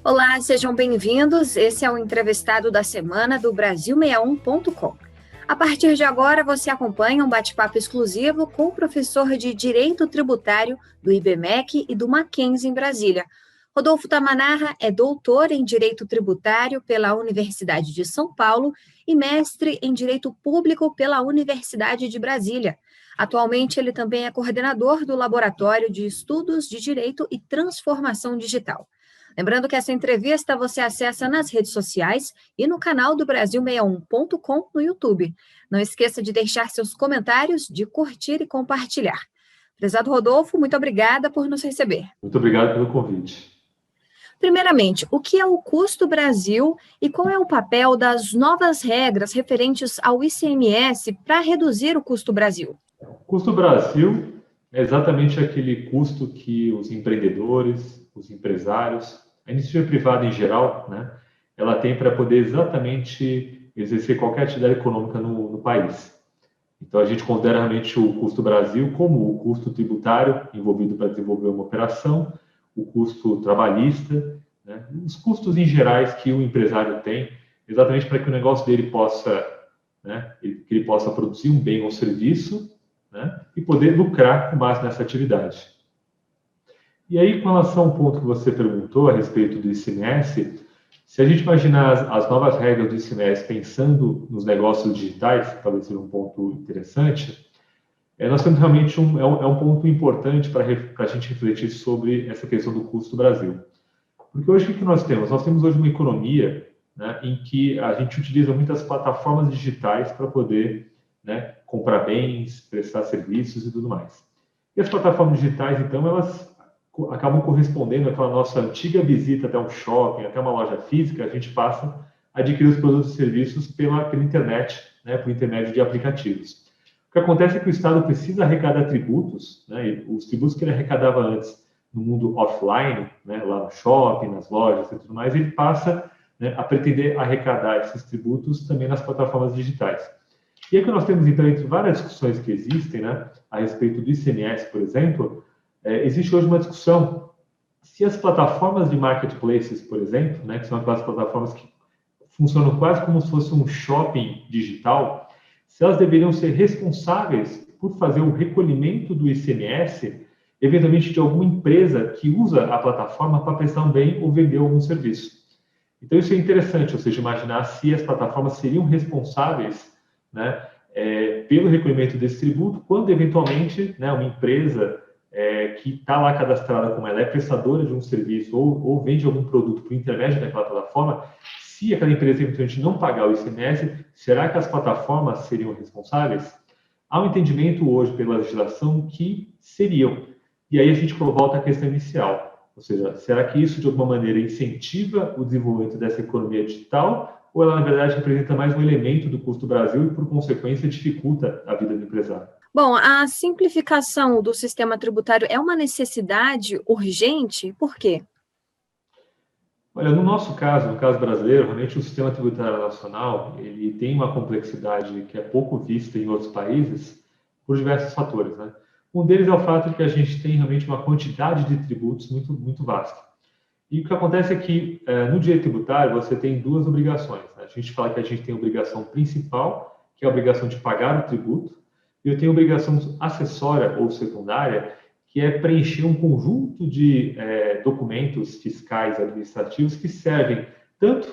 Olá, sejam bem-vindos. Esse é o entrevistado da semana do Brasil61.com. A partir de agora, você acompanha um bate-papo exclusivo com o professor de Direito Tributário do IBMEC e do Mackenzie em Brasília. Rodolfo Tamanarra é doutor em Direito Tributário pela Universidade de São Paulo e mestre em Direito Público pela Universidade de Brasília. Atualmente, ele também é coordenador do Laboratório de Estudos de Direito e Transformação Digital. Lembrando que essa entrevista você acessa nas redes sociais e no canal do Brasil61.com no YouTube. Não esqueça de deixar seus comentários, de curtir e compartilhar. Prezado Rodolfo, muito obrigada por nos receber. Muito obrigado pelo convite. Primeiramente, o que é o Custo Brasil e qual é o papel das novas regras referentes ao ICMS para reduzir o Custo Brasil? O Custo Brasil é exatamente aquele custo que os empreendedores, os empresários, a iniciativa privada em geral, né, ela tem para poder exatamente exercer qualquer atividade econômica no país. Então, a gente considera realmente o Custo Brasil como o custo tributário envolvido para desenvolver uma operação, o custo trabalhista, né, os custos em gerais que o empresário tem, exatamente para que o negócio dele possa, né, que ele possa produzir um bem ou serviço, né, e poder lucrar com base nessa atividade. E aí, com relação ao ponto que você perguntou a respeito do ICMS, se a gente imaginar as novas regras do ICMS pensando nos negócios digitais, que talvez seja um ponto interessante, nós temos realmente um ponto importante para a gente refletir sobre essa questão do custo Brasil. Porque hoje o que nós temos? Nós temos hoje uma economia, né, em que a gente utiliza muitas plataformas digitais para poder, né, comprar bens, prestar serviços e tudo mais. E as plataformas digitais, então, elas acabam correspondendo àquela nossa antiga visita até um shopping, até uma loja física, a gente passa a adquirir os produtos e serviços pela internet, né, por intermédio de aplicativos. O que acontece é que o Estado precisa arrecadar tributos, né, e os tributos que ele arrecadava antes no mundo offline, né, lá no shopping, nas lojas e tudo mais, ele passa, né, a pretender arrecadar esses tributos também nas plataformas digitais. E aí que nós temos, então, entre várias discussões que existem, né, a respeito do ICMS, por exemplo, existe hoje uma discussão se as plataformas de marketplaces, por exemplo, né, que são aquelas plataformas que funcionam quase como se fosse um shopping digital, se elas deveriam ser responsáveis por fazer o recolhimento do ICMS, eventualmente de alguma empresa que usa a plataforma para prestar um bem ou vender algum serviço. Então, isso é interessante, ou seja, imaginar se as plataformas seriam responsáveis, né, pelo recolhimento desse tributo, quando eventualmente, né, uma empresa que está lá cadastrada como ela é prestadora de um serviço ou vende algum produto por intermédio daquela plataforma, se aquela empresa eventualmente não pagar o ICMS, será que as plataformas seriam responsáveis? Há um entendimento hoje pela legislação que seriam. E aí a gente volta à questão inicial, ou seja, será que isso de alguma maneira incentiva o desenvolvimento dessa economia digital ou ela na verdade representa mais um elemento do custo Brasil e por consequência dificulta a vida do empresário? Bom, a simplificação do sistema tributário é uma necessidade urgente? Por quê? Olha, no nosso caso, no caso brasileiro, realmente o sistema tributário nacional ele tem uma complexidade que é pouco vista em outros países por diversos fatores, né? Um deles é o fato de que a gente tem realmente uma quantidade de tributos muito vasta. E o que acontece é que no direito tributário você tem duas obrigações, né? A gente fala que a gente tem a obrigação principal, que é a obrigação de pagar o tributo, e eu tenho a obrigação acessória ou secundária, que é preencher um conjunto de documentos fiscais e administrativos que servem tanto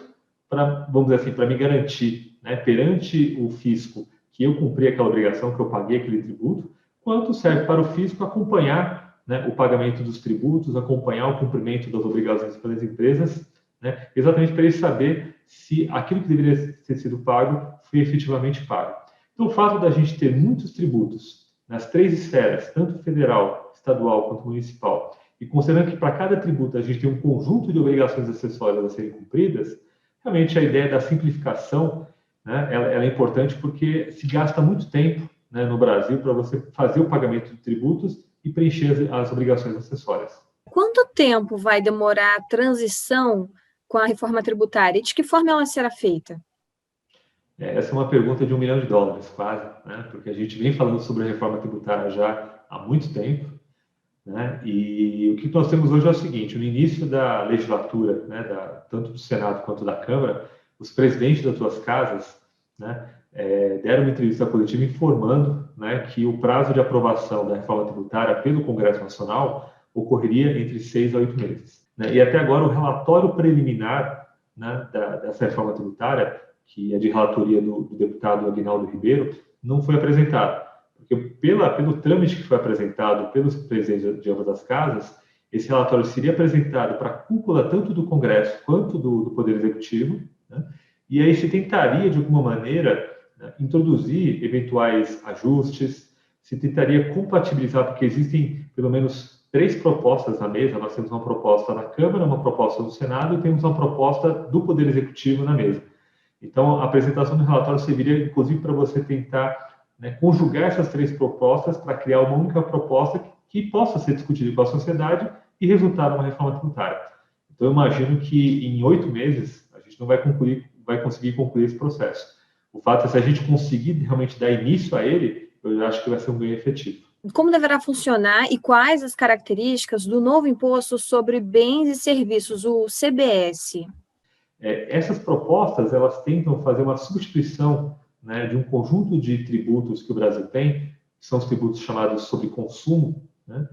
para, vamos dizer assim, para me garantir, né, perante o fisco que eu cumpri aquela obrigação, que eu paguei aquele tributo, quanto serve para o fisco acompanhar, né, o pagamento dos tributos, acompanhar o cumprimento das obrigações pelas empresas, né, exatamente para ele saber se aquilo que deveria ter sido pago foi efetivamente pago. Então, o fato da gente ter muitos tributos nas três esferas, tanto federal, estadual quanto municipal, e considerando que para cada tributo a gente tem um conjunto de obrigações acessórias a serem cumpridas, realmente a ideia da simplificação, né, ela é importante porque se gasta muito tempo, né, no Brasil para você fazer o pagamento de tributos e preencher as obrigações acessórias. Quanto tempo vai demorar a transição com a reforma tributária e de que forma ela será feita? Essa é uma pergunta de $1 milhão, quase, né? Porque a gente vem falando sobre a reforma tributária já há muito tempo. né? E o que nós temos hoje é o seguinte: no início da legislatura, né, tanto do Senado quanto da Câmara, os presidentes das suas casas, né, deram uma entrevista coletiva informando, né, que o prazo de aprovação da reforma tributária pelo Congresso Nacional ocorreria entre 6 a 8 meses, né? E até agora o relatório preliminar, né, dessa reforma tributária, que é de relatoria do deputado Aguinaldo Ribeiro, não foi apresentado. Porque pelo trâmite que foi apresentado pelos presidentes de ambas as casas, esse relatório seria apresentado para a cúpula tanto do Congresso quanto do Poder Executivo, né? E aí se tentaria, de alguma maneira, né, introduzir eventuais ajustes, se tentaria compatibilizar, porque existem pelo menos 3 propostas na mesa. Nós temos uma proposta na Câmara, uma proposta no Senado e temos uma proposta do Poder Executivo na mesa. Então, a apresentação do relatório serviria, inclusive, para você tentar, né, conjugar essas 3 propostas para criar uma única proposta que possa ser discutida com a sociedade e resultar numa reforma tributária. Então, eu imagino que em 8 meses a gente não vai conseguir concluir esse processo. O fato é, se a gente conseguir realmente dar início a ele, eu acho que vai ser um ganho efetivo. Como deverá funcionar e quais as características do novo imposto sobre bens e serviços, o CBS? Essas propostas, elas tentam fazer uma substituição, né, de um conjunto de tributos que o Brasil tem, que são os tributos chamados sobre consumo, né,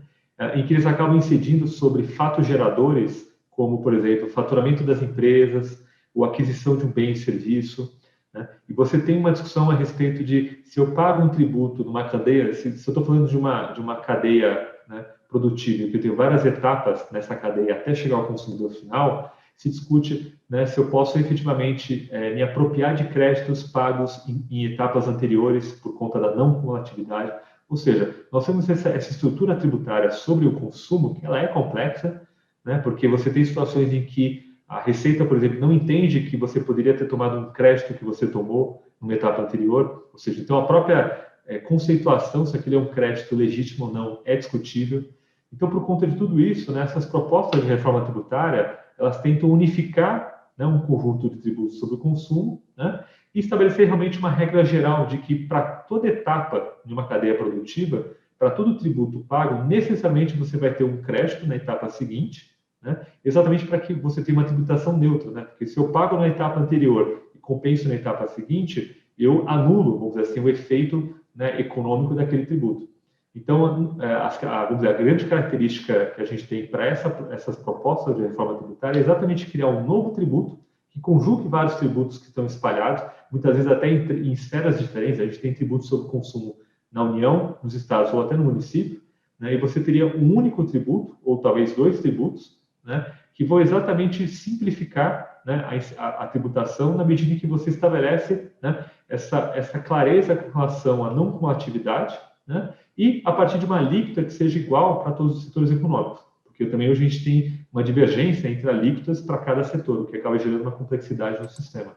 em que eles acabam incidindo sobre fatos geradores, como, por exemplo, o faturamento das empresas, ou aquisição de um bem e serviço, né? E você tem uma discussão a respeito de se eu pago um tributo numa cadeia, se eu estou falando de uma cadeia, né, produtiva, que eu tenho várias etapas nessa cadeia até chegar ao consumidor final, se discute, né, se eu posso efetivamente me apropriar de créditos pagos em etapas anteriores por conta da não cumulatividade. Ou seja, nós temos essa estrutura tributária sobre o consumo, que ela é complexa, né, porque você tem situações em que a Receita, por exemplo, não entende que você poderia ter tomado um crédito que você tomou numa etapa anterior. Ou seja, então a própria conceituação, se aquele é um crédito legítimo ou não, é discutível. Então, por conta de tudo isso, né, essas propostas de reforma tributária, elas tentam unificar, né, um conjunto de tributos sobre o consumo, né, e estabelecer realmente uma regra geral de que para toda etapa de uma cadeia produtiva, para todo tributo pago, necessariamente você vai ter um crédito na etapa seguinte, né, exatamente para que você tenha uma tributação neutra, né, porque se eu pago na etapa anterior e compenso na etapa seguinte, eu anulo, vamos dizer assim, o efeito, né, econômico daquele tributo. Então, vamos dizer, a grande característica que a gente tem para essas propostas de reforma tributária é exatamente criar um novo tributo que conjugue vários tributos que estão espalhados, muitas vezes até em esferas diferentes. A gente tem tributos sobre consumo na União, nos estados ou até no município, né, e você teria um único tributo, ou talvez 2 tributos, né, que vão exatamente simplificar, né, a tributação na medida em que você estabelece, né, essa clareza com relação à não cumulatividade, né, e a partir de uma alíquota que seja igual para todos os setores econômicos, porque também hoje a gente tem uma divergência entre alíquotas para cada setor, o que acaba gerando uma complexidade no sistema.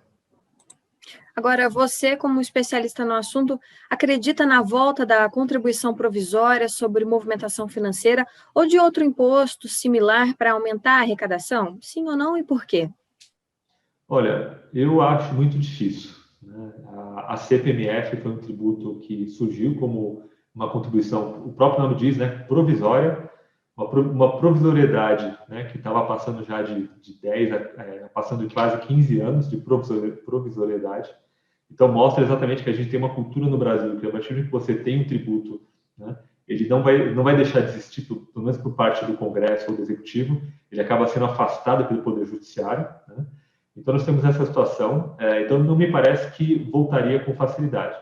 Agora, você, como especialista no assunto, acredita na volta da contribuição provisória sobre movimentação financeira ou de outro imposto similar para aumentar a arrecadação? Sim ou não, e por quê? Olha, eu acho muito difícil, né? A CPMF foi um tributo que surgiu como uma contribuição, o próprio nome diz, né, provisória, uma provisoriedade, né, que estava passando já de 10, passando de quase 15 anos de provisoriedade. Então, mostra exatamente que a gente tem uma cultura no Brasil, que a partir de que você tem um tributo, né, ele não vai deixar de existir, pelo menos por parte do Congresso ou do Executivo, ele acaba sendo afastado pelo Poder Judiciário, né? Então, nós temos essa situação, então não me parece que voltaria com facilidade.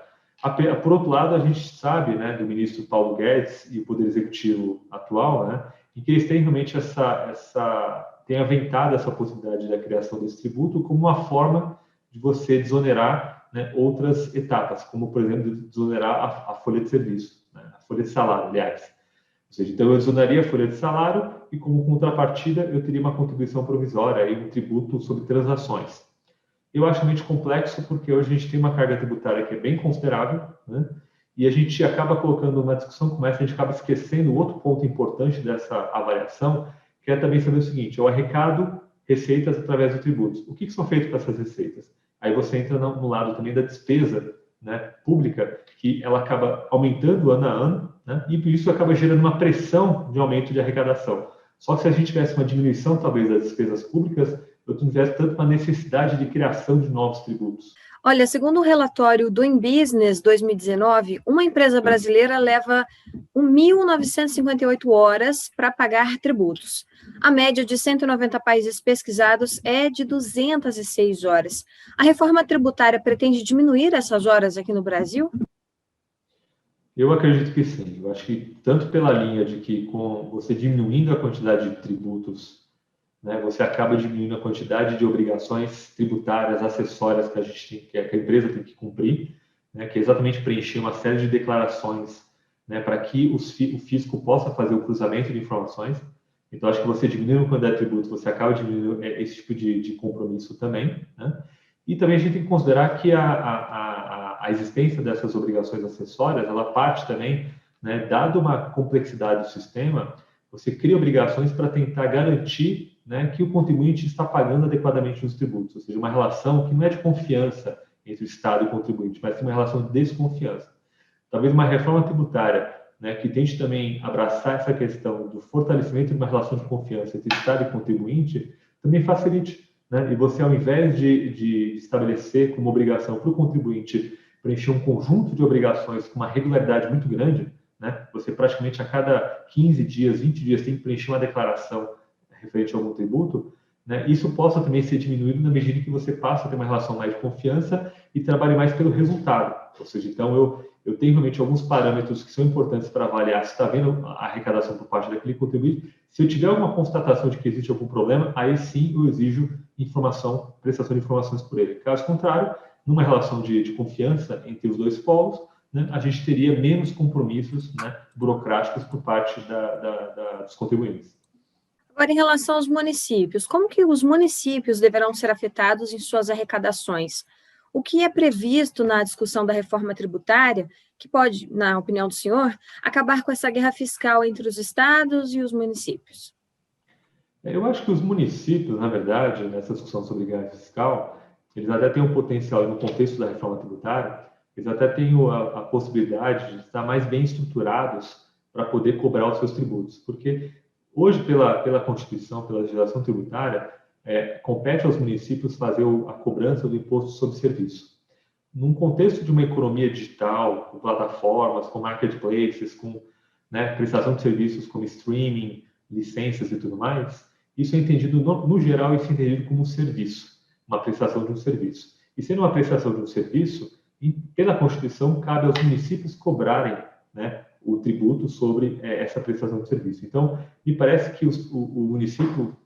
Por outro lado, a gente sabe, né, do ministro Paulo Guedes e o Poder Executivo atual, né, em que eles têm realmente têm aventado essa possibilidade da criação desse tributo como uma forma de você desonerar, né, outras etapas, como, por exemplo, desonerar a folha de serviço, né, a folha de salário, aliás. Ou seja, então eu desonaria a folha de salário e, como contrapartida, eu teria uma contribuição provisória e um tributo sobre transações. Eu acho realmente complexo porque hoje a gente tem uma carga tributária que é bem considerável, né? E a gente acaba colocando uma discussão como essa, a gente acaba esquecendo outro ponto importante dessa avaliação, que é também saber o seguinte: eu arrecado receitas através de tributos. O que são feitos com essas receitas? Aí você entra no lado também da despesa, né, pública, que ela acaba aumentando ano a ano, né? E isso acaba gerando uma pressão de aumento de arrecadação. Só que se a gente tivesse uma diminuição, talvez, das despesas públicas, eu não tivesse tanto uma necessidade de criação de novos tributos. Olha, segundo o relatório Doing Business 2019, uma empresa brasileira leva 1.958 horas para pagar tributos. A média de 190 países pesquisados é de 206 horas. A reforma tributária pretende diminuir essas horas aqui no Brasil? Eu acredito que sim. Eu acho que tanto pela linha de que com você diminuindo a quantidade de tributos, né, você acaba diminuindo a quantidade de obrigações tributárias, acessórias que a gente tem, que a empresa tem que cumprir, né, que é exatamente preencher uma série de declarações, né, para que o fisco possa fazer o cruzamento de informações. Então, acho que você diminuindo a quantidade de tributos, você acaba diminuindo esse tipo de compromisso também, né? E também a gente tem que considerar que a existência dessas obrigações acessórias, ela parte também, né, dado uma complexidade do sistema, você cria obrigações para tentar garantir, né, que o contribuinte está pagando adequadamente os tributos, ou seja, uma relação que não é de confiança entre o Estado e o contribuinte, mas sim uma relação de desconfiança. Talvez uma reforma tributária, né, que tente também abraçar essa questão do fortalecimento de uma relação de confiança entre Estado e contribuinte, também facilite, né? E você, ao invés de estabelecer como obrigação para o contribuinte preencher um conjunto de obrigações com uma regularidade muito grande, né? Você praticamente a cada 15 dias, 20 dias tem que preencher uma declaração referente a algum tributo, né? Isso possa também ser diminuído na medida em que você passa a ter uma relação mais de confiança e trabalhe mais pelo resultado. Ou seja, então eu tenho realmente alguns parâmetros que são importantes para avaliar se está havendo a arrecadação por parte daquele contribuinte. Se eu tiver alguma constatação de que existe algum problema, aí sim eu exijo informação, prestação de informações por ele. Caso contrário, numa relação de confiança entre os dois polos, né, a gente teria menos compromissos, né, burocráticos por parte dos contribuintes. Agora, em relação aos municípios, como que os municípios deverão ser afetados em suas arrecadações? O que é previsto na discussão da reforma tributária, que pode, na opinião do senhor, acabar com essa guerra fiscal entre os estados e os municípios? Eu acho que os municípios, na verdade, nessa discussão sobre guerra fiscal, eles até têm um potencial, no contexto da reforma tributária, eles até têm a possibilidade de estar mais bem estruturados para poder cobrar os seus tributos. Porque hoje, pela Constituição, pela legislação tributária, compete aos municípios fazer a cobrança do imposto sobre serviço. Num contexto de uma economia digital, com plataformas, com marketplaces, com, né, prestação de serviços como streaming, licenças e tudo mais, isso é entendido, no geral, isso é entendido como um serviço, uma prestação de um serviço. E sendo uma prestação de um serviço, pela Constituição, cabe aos municípios cobrarem, né, o tributo sobre essa prestação de serviço. Então, me parece que o município,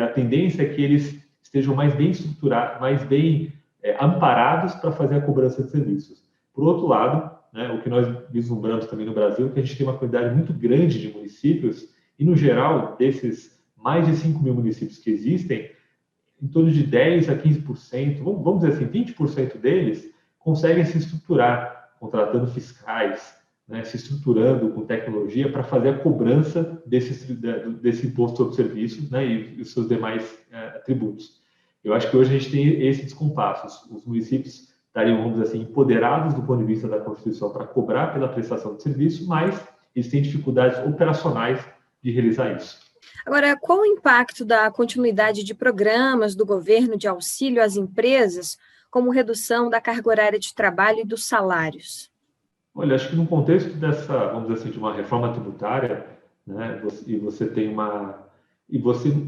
a tendência é que eles estejam mais bem estruturados, mais bem amparados para fazer a cobrança de serviços. Por outro lado, né, o que nós vislumbramos também no Brasil é que a gente tem uma quantidade muito grande de municípios e, no geral, desses mais de 5 mil municípios que existem, em torno de 10% a 15%, vamos dizer assim, 20% deles conseguem se estruturar, contratando fiscais, né, se estruturando com tecnologia para fazer a cobrança desse imposto sobre serviços, né, e os seus demais tributos. Eu acho que hoje a gente tem esse descompasso. Os municípios estariam, vamos dizer assim, empoderados do ponto de vista da Constituição para cobrar pela prestação de serviço, mas eles têm dificuldades operacionais de realizar isso. Agora, qual o impacto da continuidade de programas do governo de auxílio às empresas, como redução da carga horária de trabalho e dos salários? Olha, acho que no contexto dessa, vamos dizer assim, de uma reforma tributária, né,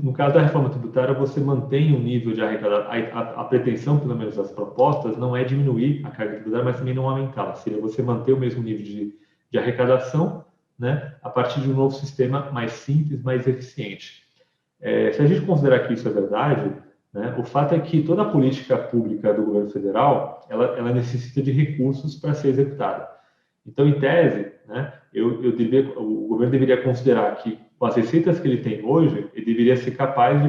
no caso da reforma tributária, você mantém um nível de arrecadação, a pretensão, pelo menos das propostas, não é diminuir a carga tributária, mas também não aumentá-la, seria você manter o mesmo nível de arrecadação, né, a partir de um novo sistema mais simples, mais eficiente. Se a gente considerar que isso é verdade, né, o fato é que toda a política pública do governo federal, ela necessita de recursos para ser executada. Então, em tese, né, o governo deveria considerar que, com as receitas que ele tem hoje, ele deveria ser capaz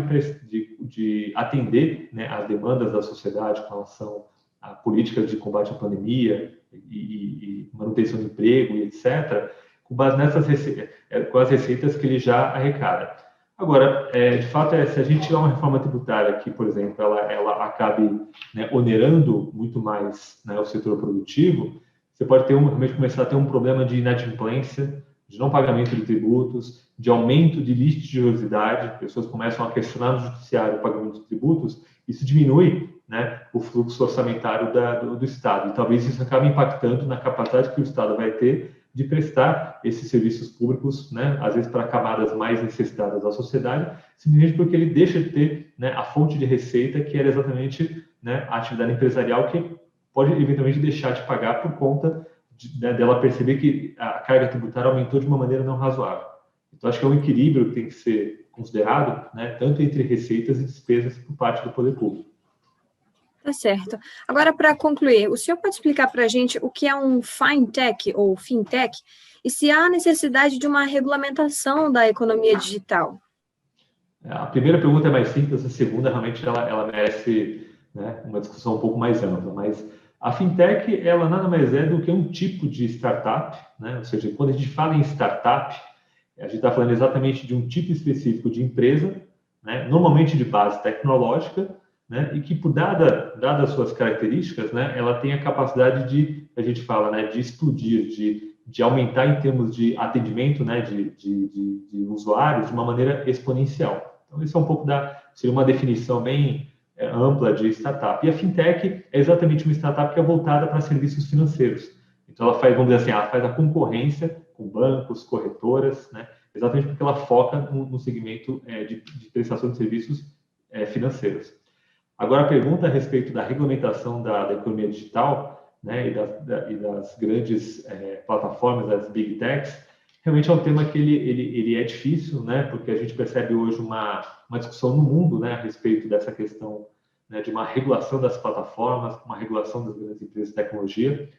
de atender, né, as demandas da sociedade com relação a políticas de combate à pandemia e manutenção de emprego e etc., com base nessas receitas, com as receitas que ele já arrecada. Agora, de fato, se a gente tiver uma reforma tributária que, por exemplo, ela acabe, né, onerando muito mais, né, o setor produtivo, você pode realmente começar a ter um problema de inadimplência, de não pagamento de tributos, de aumento de litigiosidade, pessoas começam a questionar no judiciário o pagamento de tributos, isso diminui, né, o fluxo orçamentário do Estado. E talvez isso acabe impactando na capacidade que o Estado vai ter de prestar esses serviços públicos, né, às vezes para camadas mais necessitadas da sociedade, simplesmente porque ele deixa de ter, né, a fonte de receita, que era exatamente, né, a atividade empresarial, que pode eventualmente deixar de pagar por conta dela perceber que a carga tributária aumentou de uma maneira não razoável. Então, acho que é um equilíbrio que tem que ser considerado, né, tanto entre receitas e despesas por parte do poder público. Tá certo. Agora, para concluir, o senhor pode explicar para a gente o que é um fintech ou fintech e se há necessidade de uma regulamentação da economia digital? A primeira pergunta é mais simples, a segunda realmente ela merece, né, uma discussão um pouco mais ampla, mas a fintech, ela nada mais é do que um tipo de startup, né? Ou seja, quando a gente fala em startup, a gente está falando exatamente de um tipo específico de empresa, né? Normalmente de base tecnológica, né? E que, dadas as suas características, né, ela tem a capacidade de, a gente fala, né, de explodir, de aumentar em termos de atendimento, né, de usuários de uma maneira exponencial. Então, isso é um pouco seria uma definição bem ampla de startup. E a fintech é exatamente uma startup que é voltada para serviços financeiros. Então, ela faz, vamos dizer assim, ela faz a concorrência com bancos, corretoras, né, exatamente porque ela foca no segmento de prestação de serviços financeiros. Agora, a pergunta a respeito da regulamentação da economia digital, né, e das grandes plataformas, das big techs, realmente é um tema que ele é difícil, né, porque a gente percebe hoje uma discussão no mundo, né, a respeito dessa questão, né, de uma regulação das plataformas, uma regulação das grandes empresas de tecnologia.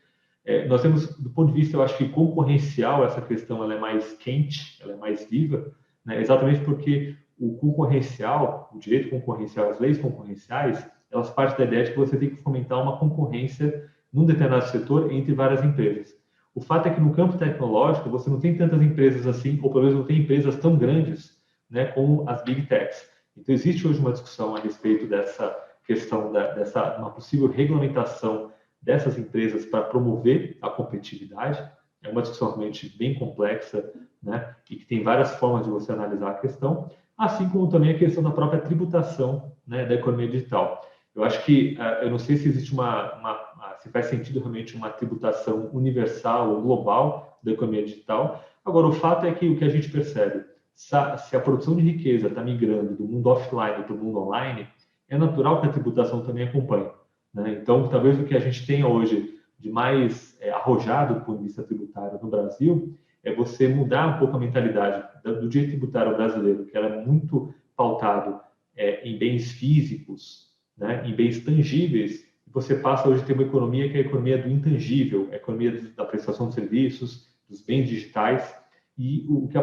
Nós temos, do ponto de vista, eu acho que concorrencial, essa questão ela é mais quente, ela é mais viva, né, exatamente porque o concorrencial, o direito concorrencial, as leis concorrenciais, elas partem da ideia de que você tem que fomentar uma concorrência num determinado setor entre várias empresas. O fato é que no campo tecnológico você não tem tantas empresas assim, ou pelo menos não tem empresas tão grandes, né, como as big techs. Então existe hoje uma discussão a respeito dessa questão dessa uma possível regulamentação dessas empresas para promover a competitividade. É uma discussão realmente bem complexa, né, e que tem várias formas de você analisar a questão, assim como também a questão da própria tributação, né, da economia digital. Eu acho que, eu não sei se existe se faz sentido realmente uma tributação universal ou global da economia digital. Agora, o fato é que o que a gente percebe, se a produção de riqueza está migrando do mundo offline para o mundo online, é natural que a tributação também acompanhe, né? Então, talvez o que a gente tenha hoje de mais arrojado do ponto de vista tributário no Brasil é você mudar um pouco a mentalidade do direito tributário brasileiro, que era muito pautado em bens físicos, né, em bens tangíveis, e você passa hoje a ter uma economia que é a economia do intangível, a economia da prestação de serviços, dos bens digitais, e o que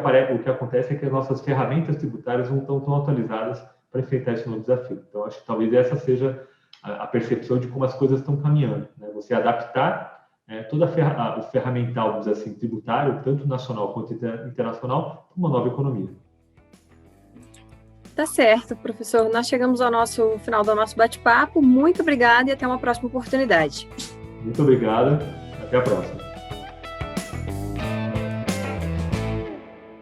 acontece é que as nossas ferramentas tributárias não estão tão atualizadas para enfrentar esse novo desafio. Então, acho que talvez essa seja a percepção de como as coisas estão caminhando, né? Você adaptar todo o ferramental, vamos dizer assim, tributário, tanto nacional quanto internacional, para uma nova economia. Tá certo, professor. Nós chegamos ao final do nosso bate-papo. Muito obrigada e até uma próxima oportunidade. Muito obrigado. Até a próxima.